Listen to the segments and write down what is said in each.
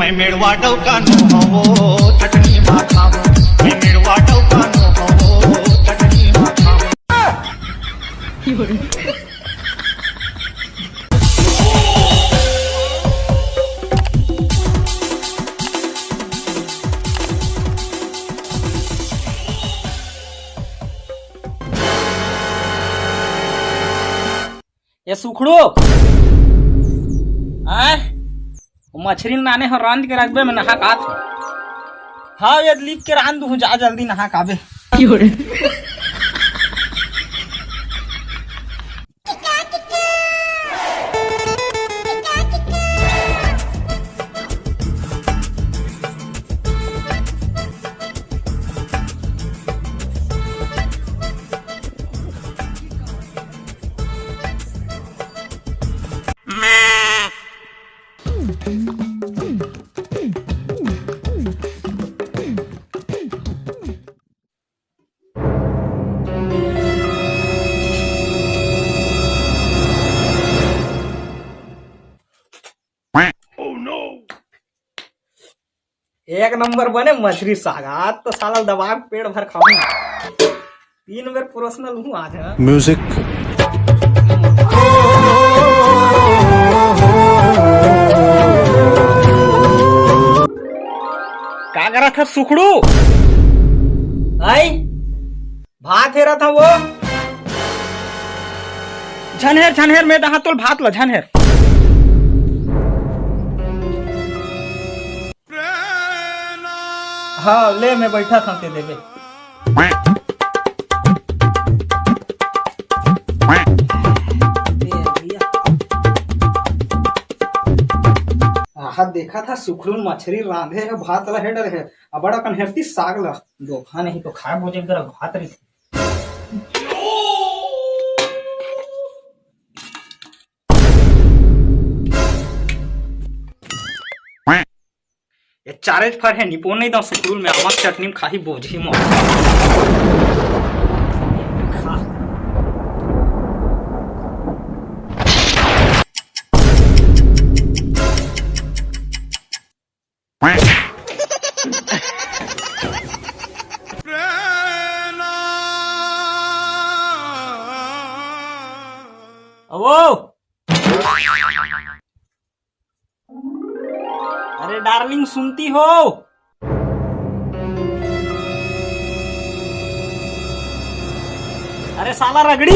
मैं मेड़वा डौकानो हवो चटनी मा खावो मैं मेड़वा डौकानो हवो चटनी मा खावो ये सुखड़ो आय मछरी नाने हो रांध के रखबे में नहा कात हाँ ये लिख के रांध दू जा जल्दी नहा काबे एक नंबर बने मछली सागा तो साला दबा पेड़ भर खाऊंगा 3 बार प्रोफेशनल हूँ आज म्यूजिक क्या कर रहा था सुखड़ू आई भात हेरा था वो झनहेर में दहा तो भात ला झनहेर हाँ ले मैं बैठा था ते देवे देखा था सुखड़ून मछली रांधे है भात ला हेडर है अब बड़ा कन्हेरती साग ला दो खा नहीं तो खाए बोझे कर भात रही ये चारेज फर है निपो नहीं दो सुखड़ून में आमक चटनी में खाही बोझी मो अरे डार्लिंग सुनती हो अरे साला रगड़ी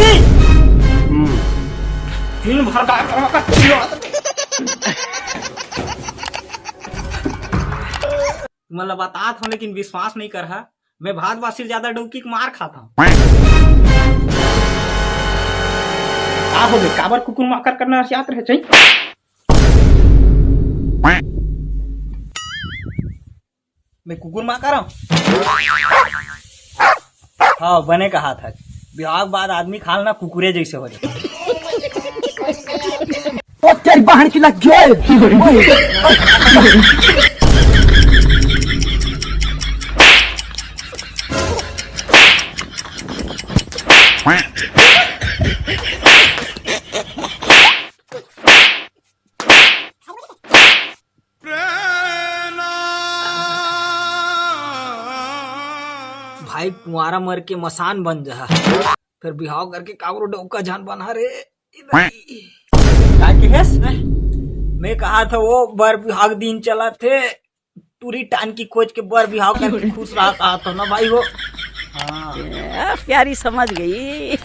दिन भर मतलब बता था लेकिन विश्वास नहीं कर रहा मैं भात बासी ज्यादा डुबकी मार खाता हूँ हो गए काबर कुकुर माकर करना याद रहे चाहिए मैं कुकुर माँ कर रहा हूँ हाँ बने कहा था विवाह बाद आदमी खाल ना कुकुरे जैसे हो जाए तेरी बहन की लग भाई कुंवारा मर के मसान बन जा फिर बिहाव करके काबरो डौका जान बना रे मैं कहा था वो बर बिहाव दिन चला थे टूरी टान की खोज के बर बिहाव करके खुश रहा था ना भाई वो हाँ प्यारी समझ गई